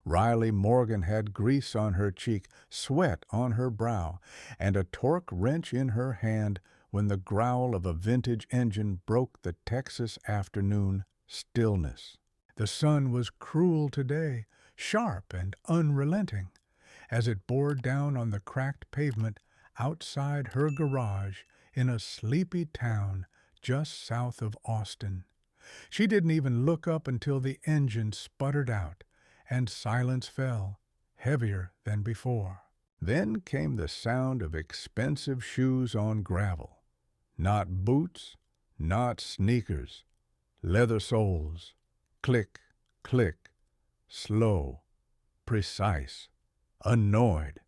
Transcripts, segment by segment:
Riley Morgan had grease on her cheek, sweat on her brow, and a torque wrench in her hand when the growl of a vintage engine broke the Texas afternoon stillness. The sun was cruel today, sharp and unrelenting, as it bore down on the cracked pavement outside her garage in a sleepy town just south of Austin. She didn't even look up until the engine sputtered out, and silence fell, heavier than before. Then came the sound of expensive shoes on gravel. Not boots, not sneakers, leather soles. Click, click, slow, precise, annoyed.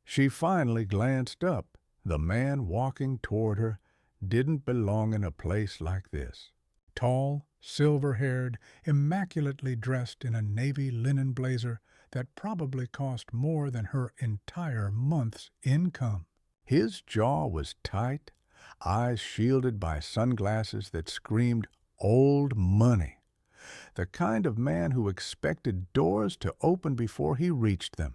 She finally glanced up. The man walking toward her didn't belong in a place like this. Tall, silver-haired, immaculately dressed in a navy linen blazer that probably cost more than her entire month's income. His jaw was tight, eyes shielded by sunglasses that screamed old money. The kind of man who expected doors to open before he reached them.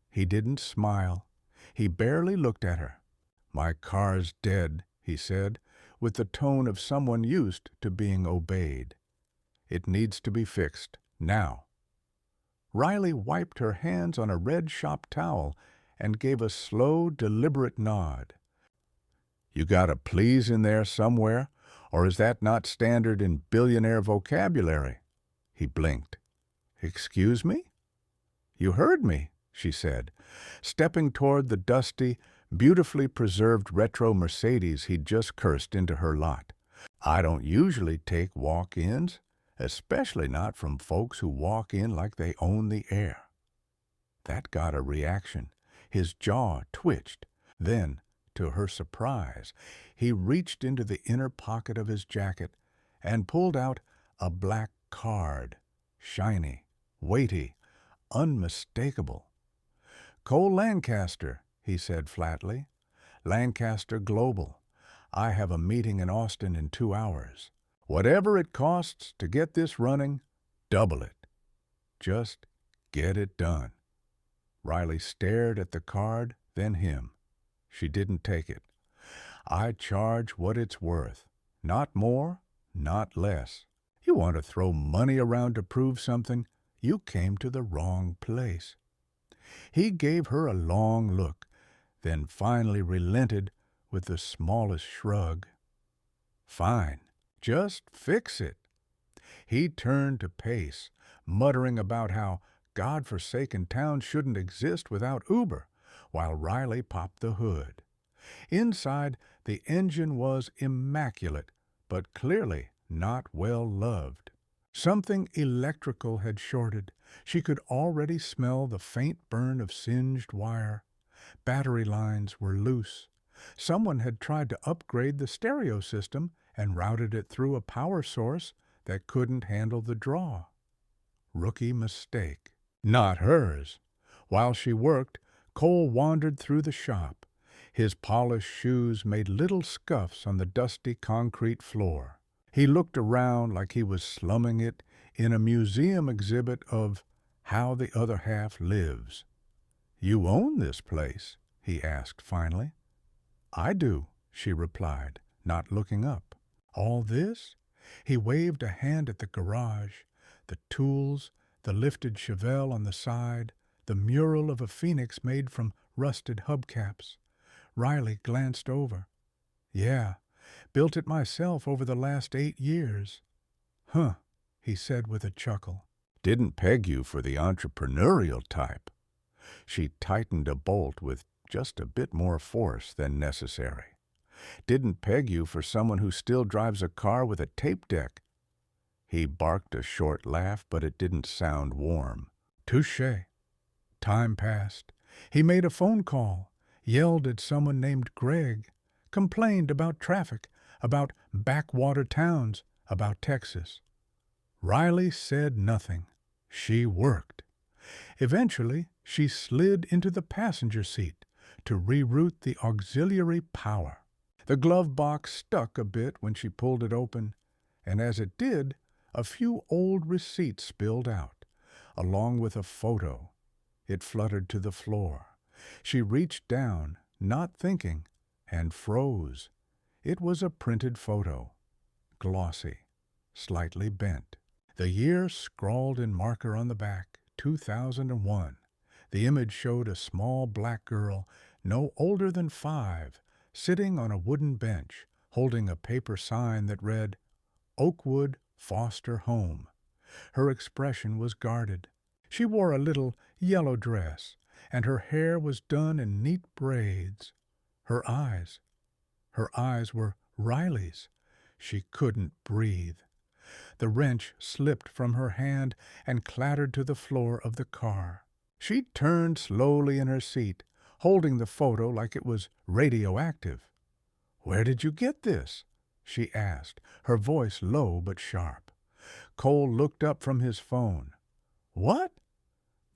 He didn't smile. He barely looked at her. "My car's dead," he said, with the tone of someone used to being obeyed. "It needs to be fixed, now." Riley wiped her hands on a red shop towel and gave a slow, deliberate nod. "You got a please in there somewhere, or is that not standard in billionaire vocabulary?" He blinked. "Excuse me?" "You heard me," she said, stepping toward the dusty, beautifully preserved retro Mercedes he'd just cursed into her lot. "I don't usually take walk-ins, especially not from folks who walk in like they own the air." That got a reaction. His jaw twitched. Then, to her surprise, he reached into the inner pocket of his jacket and pulled out a black card, shiny, weighty, unmistakable. "Cole Lancaster," he said flatly. "Lancaster Global. I have a meeting in Austin in 2 hours. Whatever it costs to get this running, double it. Just get it done." Riley stared at the card, then him. She didn't take it. "I charge what it's worth. Not more, not less. You want to throw money around to prove something? You came to the wrong place." He gave her a long look, then finally relented with the smallest shrug. "Fine, just fix it." He turned to pace, muttering about how God-forsaken towns shouldn't exist without Uber, while Riley popped the hood. Inside, the engine was immaculate, but clearly not well loved. Something electrical had shorted. She could already smell the faint burn of singed wire. Battery lines were loose. Someone had tried to upgrade the stereo system and routed it through a power source that couldn't handle the draw. Rookie mistake. Not hers. While she worked, Cole wandered through the shop. His polished shoes made little scuffs on the dusty concrete floor. He looked around like he was slumming it in a museum exhibit of how the other half lives. "You own this place?" he asked finally. "I do," she replied, not looking up. "All this?" He waved a hand at the garage, the tools, the lifted Chevelle on the side, the mural of a phoenix made from rusted hubcaps. Riley glanced over. "Yeah, built it myself over the last 8 years. "Huh," he said with a chuckle. "Didn't peg you for the entrepreneurial type." She tightened a bolt with just a bit more force than necessary. "Didn't peg you for someone who still drives a car with a tape deck." He barked a short laugh, but it didn't sound warm. "Touché." Time passed. He made a phone call, yelled at someone named Greg, complained about traffic, about backwater towns, about Texas. Riley said nothing. She worked. Eventually, she slid into the passenger seat to reroute the auxiliary power. The glove box stuck a bit when she pulled it open, and as it did, a few old receipts spilled out. along with a photo. It fluttered to the floor. She reached down, not thinking, and froze. It was a printed photo, glossy, slightly bent. The year scrawled in marker on the back, 2001. The image showed a small black girl, no older than 5, sitting on a wooden bench, holding a paper sign that read, Oakwood Foster Home. Her expression was guarded. She wore a little yellow dress, and her hair was done in neat braids. Her eyes were Riley's. She couldn't breathe. The wrench slipped from her hand and clattered to the floor of the car. She turned slowly in her seat, holding the photo like it was radioactive. "Where did you get this?" she asked, her voice low but sharp. Cole looked up from his phone. "What?"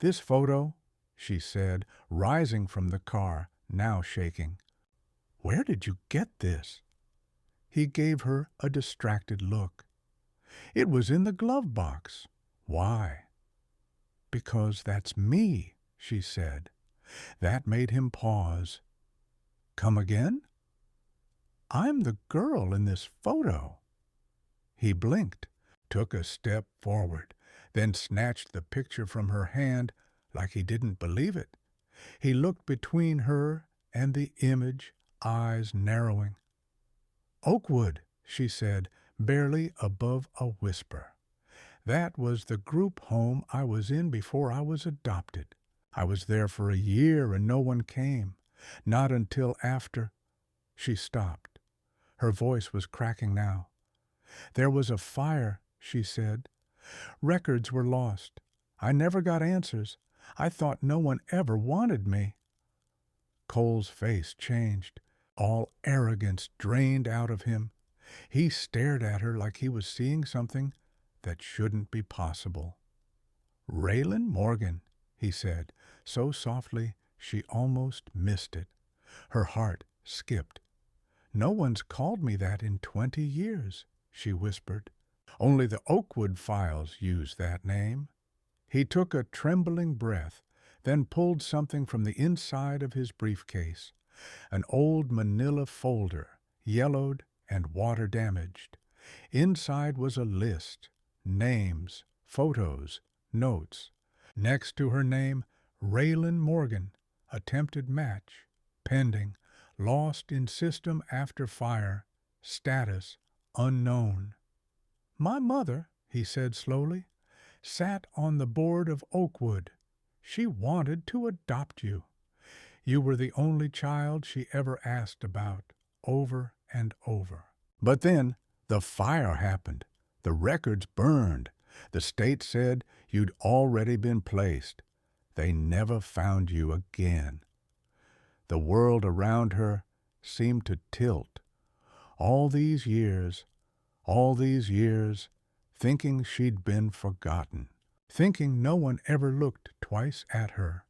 "This photo," she said, rising from the car, now shaking. "Where did you get this?" He gave her a distracted look. "It was in the glove box." "Why?" "Because that's me," she said. That made him pause. "Come again?" "I'm the girl in this photo." He blinked, took a step forward, then snatched the picture from her hand like he didn't believe it. He looked between her and the image, eyes narrowing. "Oakwood," she said, barely above a whisper. "That was the group home I was in before I was adopted. I was there for a year and no one came. Not until after—" She stopped. Her voice was cracking now. "There was a fire," she said. "Records were lost. I never got answers. I thought no one ever wanted me." Cole's face changed. All arrogance drained out of him. He stared at her like he was seeing something that shouldn't be possible. "Raylan Morgan," he said, so softly she almost missed it. Her heart skipped. "No one's called me that in 20 years, she whispered. "Only the Oakwood files use that name." He took a trembling breath, then pulled something from the inside of his briefcase, an old manila folder, yellowed and water-damaged. Inside was a list, names, photos, notes. Next to her name, Raylan Morgan, attempted match, pending, lost in system after fire, status unknown. "My mother," he said slowly, "sat on the board of Oakwood. She wanted to adopt you. You were the only child she ever asked about, over and over. But then the fire happened. The records burned. The state said you'd already been placed. They never found you again." The world around her seemed to tilt. All these years, thinking she'd been forgotten, thinking no one ever looked twice at her.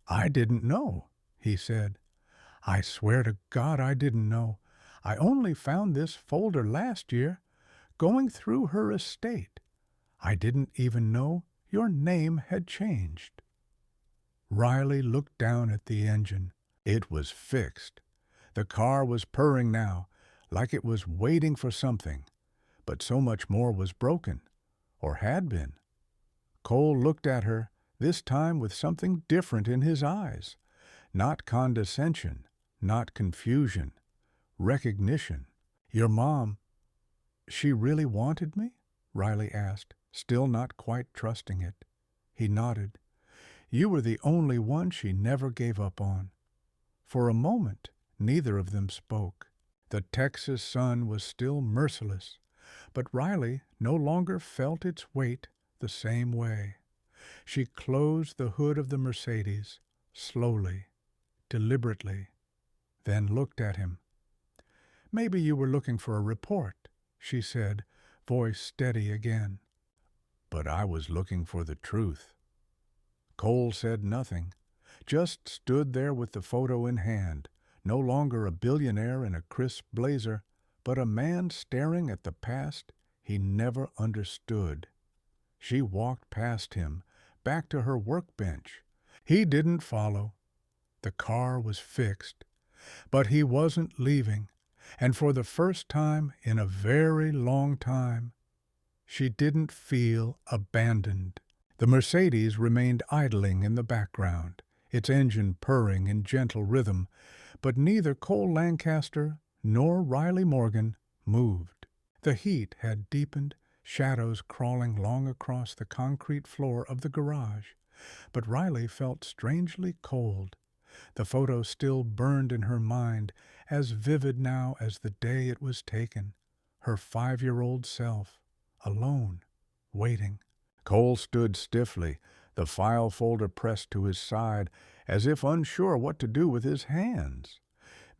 "I didn't know," he said. "I swear to God I didn't know. I only found this folder last year, going through her estate. I didn't even know your name had changed." Riley looked down at the engine. It was fixed. The car was purring now, like it was waiting for something, but so much more was broken, or had been. Cole looked at her, this time with something different in his eyes. Not condescension, not confusion, recognition. "Your mom, she really wanted me?" Riley asked, still not quite trusting it. He nodded. "You were the only one she never gave up on." For a moment, neither of them spoke. The Texas sun was still merciless, but Riley no longer felt its weight the same way. She closed the hood of the Mercedes, slowly, deliberately, then looked at him. "Maybe you were looking for a report," she said, voice steady again. "But I was looking for the truth." Cole said nothing, just stood there with the photo in hand, no longer a billionaire in a crisp blazer, but a man staring at the past he never understood. She walked past him, back to her workbench. He didn't follow. The car was fixed, but he wasn't leaving, and for the first time in a very long time, she didn't feel abandoned. The Mercedes remained idling in the background, its engine purring in gentle rhythm, but neither Cole Lancaster nor Riley Morgan moved. The heat had deepened, shadows crawling long across the concrete floor of the garage, but Riley felt strangely cold. The photo still burned in her mind, as vivid now as the day it was taken. Her 5-year-old self, alone, waiting. Cole stood stiffly, the file folder pressed to his side, as if unsure what to do with his hands.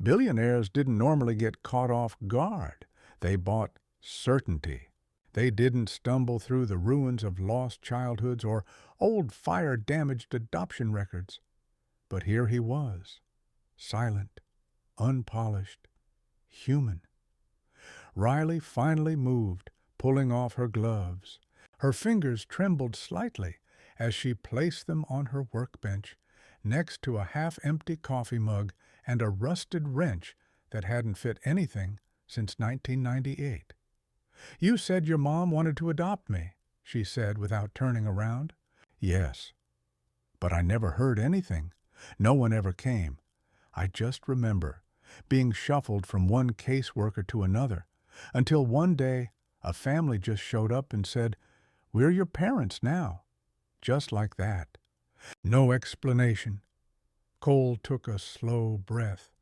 Billionaires didn't normally get caught off guard. They bought certainty. They didn't stumble through the ruins of lost childhoods or old fire-damaged adoption records. But here he was, silent, unpolished, human. Riley finally moved, pulling off her gloves. Her fingers trembled slightly as she placed them on her workbench, next to a half-empty coffee mug and a rusted wrench that hadn't fit anything since 1998. "You said your mom wanted to adopt me," she said without turning around. "Yes, but I never heard anything. No one ever came. I just remember being shuffled from one caseworker to another, until one day a family just showed up and said, 'We're your parents now.' Just like that. No explanation." Cole took a slow breath.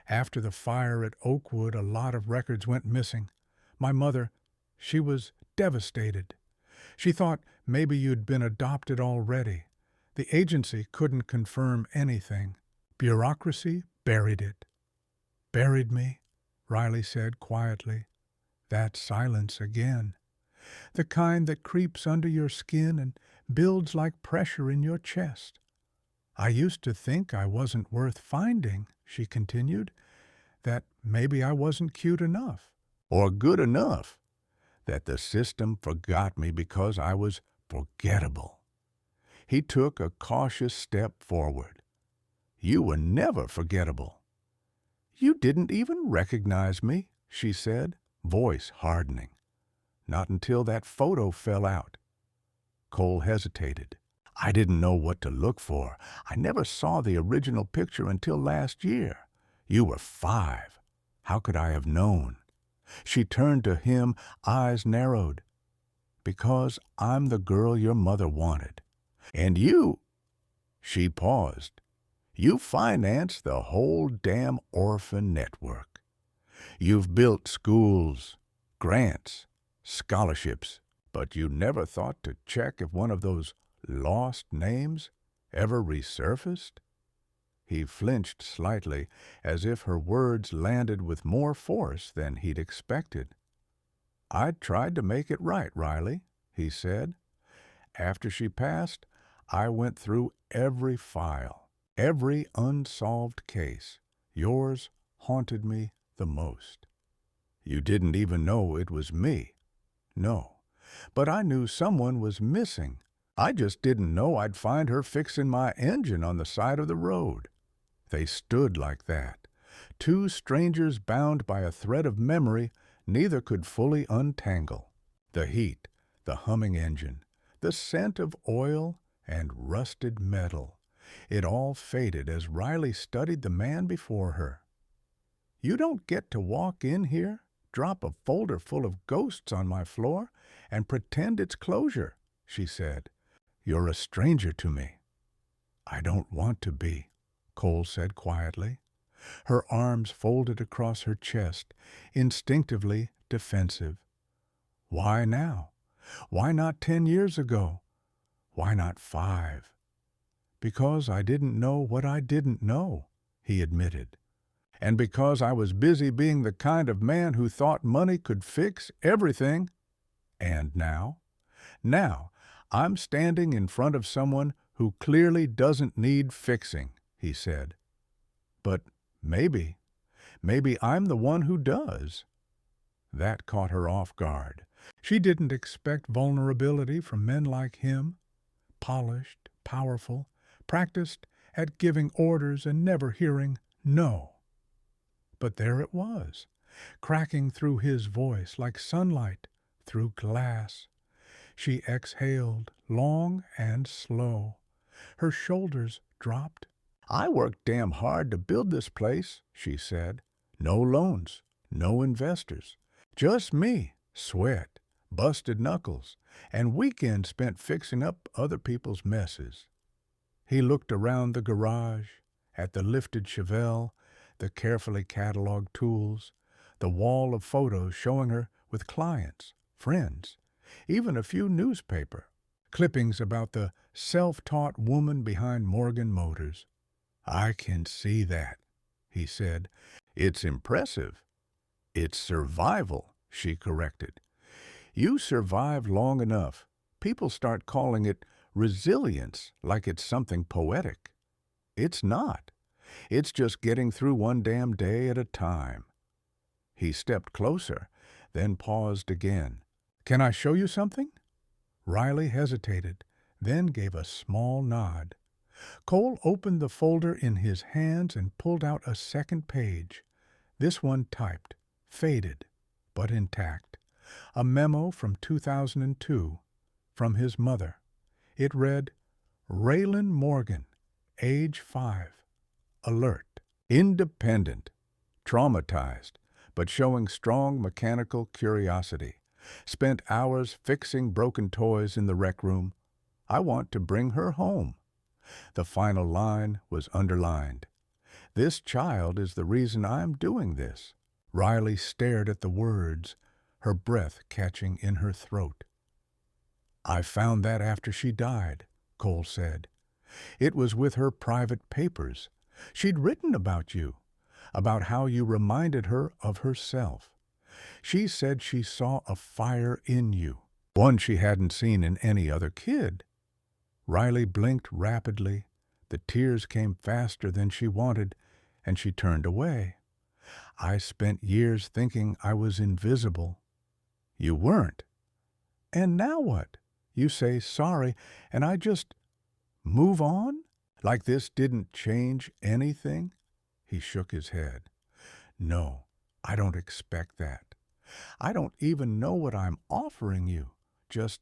"After the fire at Oakwood, a lot of records went missing. My mother, she was devastated. She thought maybe you'd been adopted already. The agency couldn't confirm anything. Bureaucracy buried it." "Buried me," Riley said quietly. That silence again. The kind that creeps under your skin and builds like pressure in your chest. "I used to think I wasn't worth finding," she continued, "that maybe I wasn't cute enough or good enough, that the system forgot me because I was forgettable." He took a cautious step forward. "You were never forgettable." "You didn't even recognize me," she said, voice hardening. "Not until that photo fell out." Cole hesitated. "I didn't know what to look for. I never saw the original picture until last year. You were 5. How could I have known?" She turned to him, eyes narrowed. "Because I'm the girl your mother wanted. And you—" She paused. "You finance the whole damn orphan network. You've built schools, grants, scholarships, but you never thought to check if one of those lost names ever resurfaced?" He flinched slightly, as if her words landed with more force than he'd expected. "I tried to make it right, Riley," he said. "After she passed, I went through every file, every unsolved case. Yours haunted me the most. You didn't even know it was me." "No, but I knew someone was missing. I just didn't know I'd find her fixing my engine on the side of the road." They stood like that, two strangers bound by a thread of memory neither could fully untangle. The heat, the humming engine, the scent of oil and rusted metal. It all faded as Riley studied the man before her. "You don't get to walk in here, drop a folder full of ghosts on my floor, and pretend it's closure," she said. "You're a stranger to me." "I don't want to be," Cole said quietly. Her arms folded across her chest, instinctively defensive. "Why now? Why not 10 years ago? Why not 5? "Because I didn't know what I didn't know," he admitted. "And because I was busy being the kind of man who thought money could fix everything." "And now?" "Now, I'm standing in front of someone who clearly doesn't need fixing," he said. "But maybe I'm the one who does." That caught her off guard. She didn't expect vulnerability from men like him. polished, powerful, practiced at giving orders and never hearing no. But there it was, cracking through his voice like sunlight through glass. She exhaled, long and slow. Her shoulders dropped. "I worked damn hard to build this place," she said. "No loans, no investors. Just me, sweat, busted knuckles, and weekends spent fixing up other people's messes." He looked around the garage, at the lifted Chevelle, the carefully cataloged tools, the wall of photos showing her with clients, friends, even a few newspaper clippings about the self-taught woman behind Morgan Motors. "I can see that," he said. "It's impressive." "It's survival," she corrected. "You survive long enough, people start calling it resilience like it's something poetic. It's not. It's just getting through one damn day at a time." He stepped closer, then paused again. "Can I show you something?" Riley hesitated, then gave a small nod. Cole opened the folder in his hands and pulled out a second page. This one typed, faded, but intact. A memo from 2002, from his mother. It read, "Raylan Morgan, age 5, alert, independent, traumatized, but showing strong mechanical curiosity. Spent hours fixing broken toys in the rec room. I want to bring her home." The final line was underlined. "This child is the reason I'm doing this." Riley stared at the words, her breath catching in her throat. "I found that after she died," Cole said. "It was with her private papers. She'd written about you, about how you reminded her of herself. She said she saw a fire in you, one she hadn't seen in any other kid." Riley blinked rapidly. The tears came faster than she wanted, and she turned away. "I spent years thinking I was invisible." "You weren't." "And now what? You say sorry, and I just move on? Like this didn't change anything?" He shook his head. "No, I don't expect that. I don't even know what I'm offering you. Just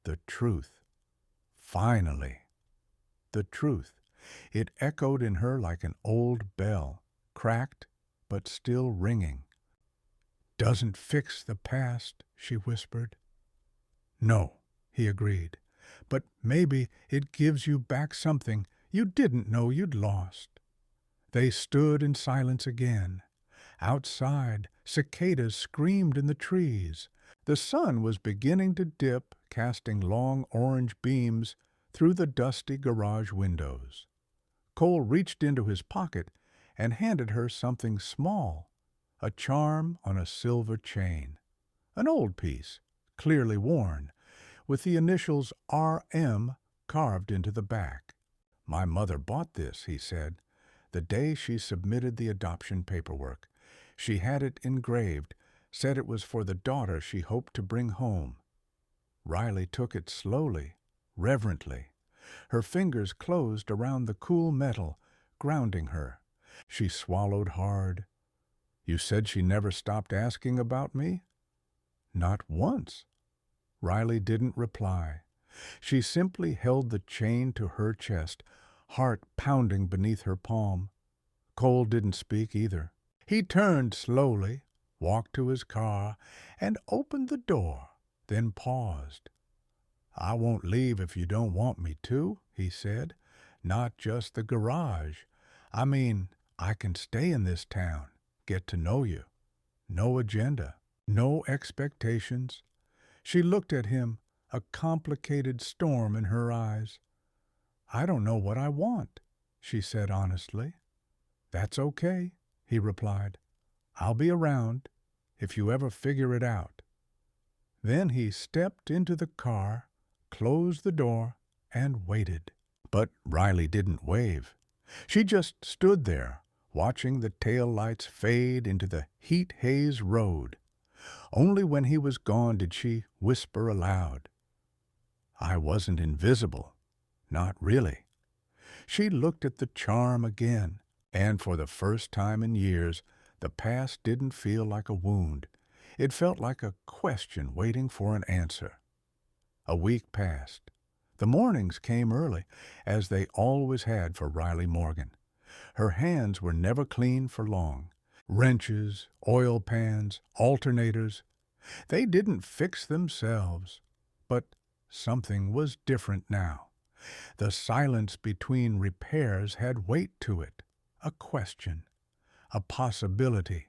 the truth. Finally." The truth. It echoed in her like an old bell, cracked but still ringing. "Doesn't fix the past," she whispered. "No," he agreed, "but maybe it gives you back something you didn't know you'd lost." They stood in silence again. Outside, cicadas screamed in the trees. The sun was beginning to dip, casting long orange beams through the dusty garage windows. Cole reached into his pocket and handed her something small, a charm on a silver chain. An old piece, clearly worn, with the initials R.M. carved into the back. "My mother bought this," he said, "the day she submitted the adoption paperwork. She had it engraved, said it was for the daughter she hoped to bring home." Riley took it slowly, reverently. Her fingers closed around the cool metal, grounding her. She swallowed hard. "You said she never stopped asking about me?" "Not once." Riley didn't reply. She simply held the chain to her chest, heart pounding beneath her palm. Cole didn't speak either. He turned slowly, walked to his car, and opened the door, then paused. "I won't leave if you don't want me to," he said. "Not just the garage. I mean, I can stay in this town, get to know you. No agenda, no expectations." She looked at him, a complicated storm in her eyes. "I don't know what I want," she said honestly. "That's okay," he replied. "I'll be around if you ever figure it out." Then he stepped into the car, closed the door, and waited. But Riley didn't wave. She just stood there, watching the tail lights fade into the heat-haze road. Only when he was gone did she whisper aloud, "I wasn't invisible. Not really. She looked at the charm again, and for the first time in years, the past didn't feel like a wound. It felt like a question waiting for an answer. A week passed. The mornings came early, as they always had for Riley Morgan. Her hands were never clean for long. Wrenches, oil pans, alternators, they didn't fix themselves. But something was different now. The silence between repairs had weight to it, a question, a possibility.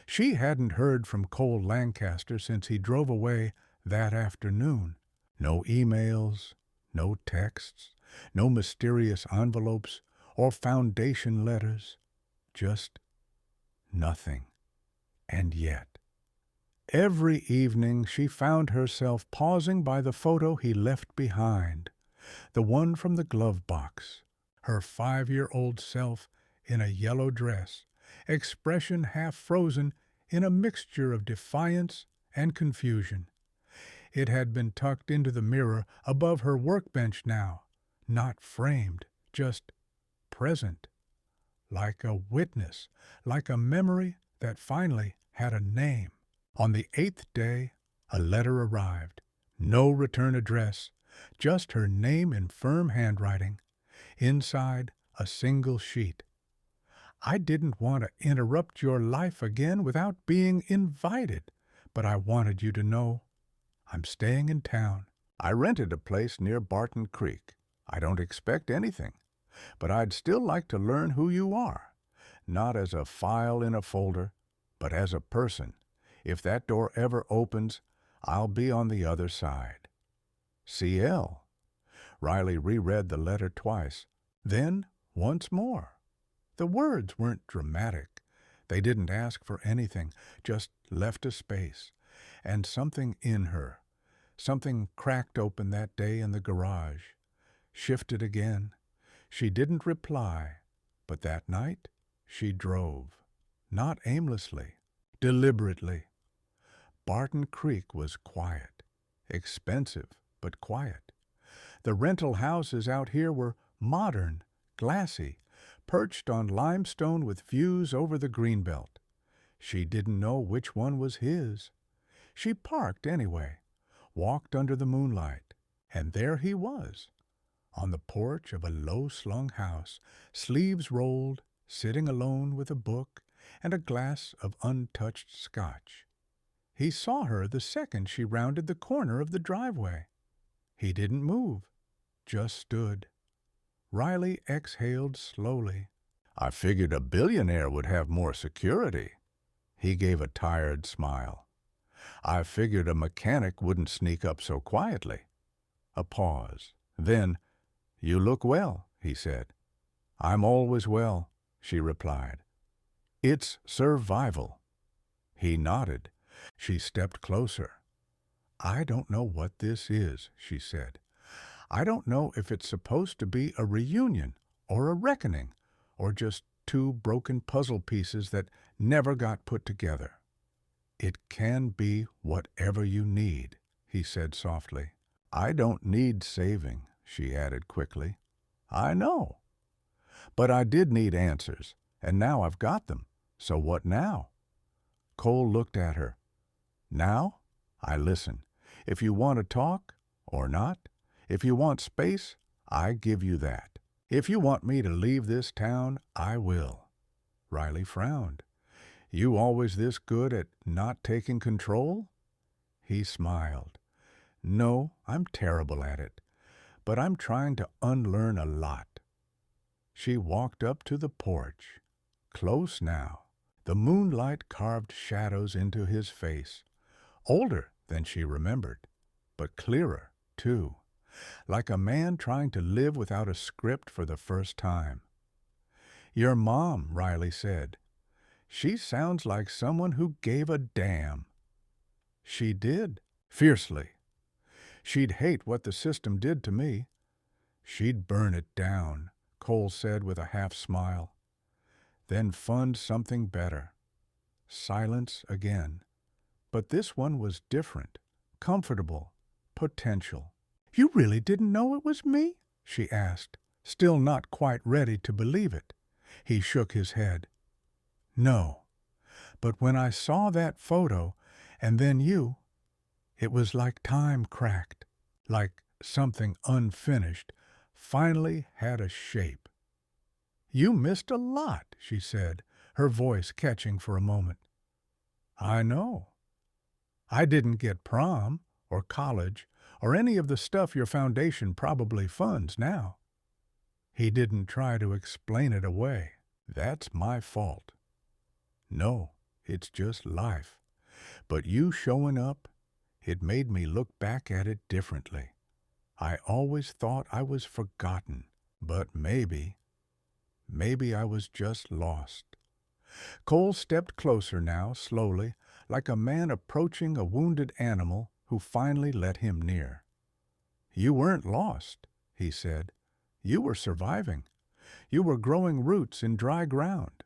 She hadn't heard from Cole Lancaster since he drove away that afternoon. No emails, no texts, no mysterious envelopes or foundation letters, just nothing. And yet, every evening she found herself pausing by the photo he left behind, the one from the glove box, her 5-year-old self in a yellow dress, expression half frozen in a mixture of defiance and confusion. It had been tucked into the mirror above her workbench now, not framed, just present, like a witness, like a memory that finally had a name. On the 8th day, a letter arrived. No return address, just her name in firm handwriting. Inside, a single sheet. I didn't want to interrupt your life again without being invited, but I wanted you to know I'm staying in town. I rented a place near Barton Creek. I don't expect anything, but I'd still like to learn who you are, not as a file in a folder, but as a person. If that door ever opens, I'll be on the other side. C.L. Riley reread the letter twice, then once more. The words weren't dramatic. They didn't ask for anything, just left a space. And something in her, something cracked open that day in the garage, shifted again. She didn't reply, but that night she drove, not aimlessly, deliberately. Barton Creek was quiet, expensive, but quiet. The rental houses out here were modern, glassy, perched on limestone with views over the greenbelt. She didn't know which one was his. She parked anyway, walked under the moonlight, and there he was, on the porch of a low-slung house, sleeves rolled, sitting alone with a book and a glass of untouched scotch. He saw her the second she rounded the corner of the driveway. He didn't move, just stood. Riley exhaled slowly. I figured a billionaire would have more security. He gave a tired smile. I figured a mechanic wouldn't sneak up so quietly. A pause. Then, you look well, he said. I'm always well, she replied. It's survival. He nodded. She stepped closer. I don't know what this is, she said. I don't know if it's supposed to be a reunion or a reckoning or just two broken puzzle pieces that never got put together. It can be whatever you need, he said softly. I don't need saving, she added quickly. I know. But I did need answers, and now I've got them. So what now? Cole looked at her. Now, I listen. If you want to talk, or not, if you want space, I give you that. If you want me to leave this town, I will. Riley frowned. You always this good at not taking control? He smiled. No, I'm terrible at it, but I'm trying to unlearn a lot. She walked up to the porch. Close now. The moonlight carved shadows into his face. Older than she remembered, but clearer, too. Like a man trying to live without a script for the first time. Your mom, Riley said. She sounds like someone who gave a damn. She did, fiercely. She'd hate what the system did to me. She'd burn it down, Cole said with a half-smile. Then fund something better. Silence again. But this one was different, comfortable, potential. You really didn't know it was me? she asked, still not quite ready to believe it. He shook his head. No, but when I saw that photo, and then you, it was like time cracked, like something unfinished finally had a shape. You missed a lot, she said, her voice catching for a moment. I know. I didn't get prom, or college, or any of the stuff your foundation probably funds now. He didn't try to explain it away. That's my fault. No, it's just life. But you showing up, it made me look back at it differently. I always thought I was forgotten, but maybe I was just lost. Cole stepped closer now, slowly, like a man approaching a wounded animal who finally let him near. You weren't lost, he said. You were surviving. You were growing roots in dry ground.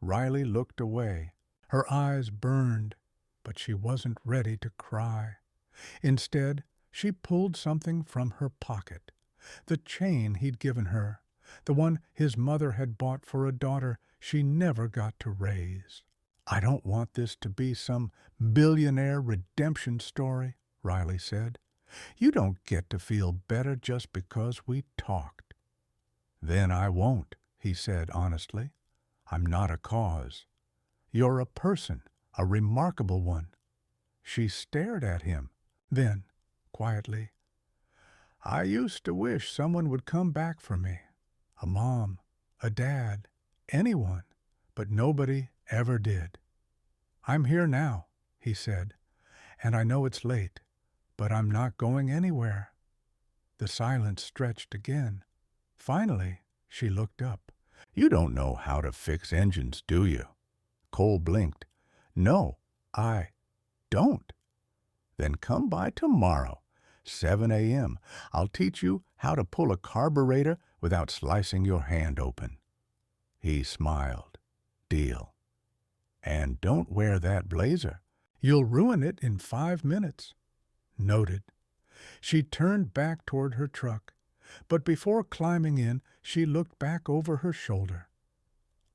Riley looked away. Her eyes burned, but she wasn't ready to cry. Instead, she pulled something from her pocket. The chain he'd given her, the one his mother had bought for a daughter she never got to raise. I don't want this to be some billionaire redemption story, Riley said. You don't get to feel better just because we talked. Then I won't, he said honestly. I'm not a cause. You're a person, a remarkable one. She stared at him. Then, quietly, I used to wish someone would come back for me. A mom, a dad, anyone, but nobody ever did. I'm here now, he said, and I know it's late, but I'm not going anywhere. The silence stretched again. Finally, she looked up. You don't know how to fix engines, do you? Cole blinked. No, I don't. Then come by tomorrow, 7 a.m. I'll teach you how to pull a carburetor without slicing your hand open. He smiled. Deal. And don't wear that blazer. You'll ruin it in 5 minutes. Noted. She turned back toward her truck, but before climbing in, she looked back over her shoulder.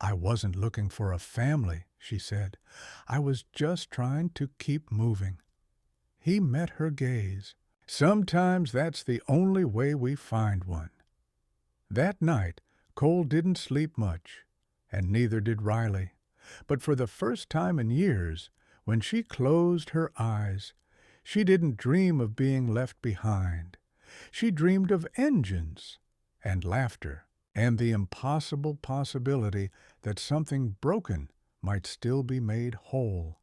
I wasn't looking for a family, she said. I was just trying to keep moving. He met her gaze. Sometimes that's the only way we find one. That night, Cole didn't sleep much, and neither did Riley. But for the first time in years, when she closed her eyes, she didn't dream of being left behind. She dreamed of engines and laughter and the impossible possibility that something broken might still be made whole,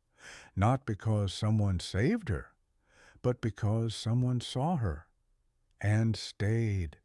not because someone saved her, but because someone saw her and stayed.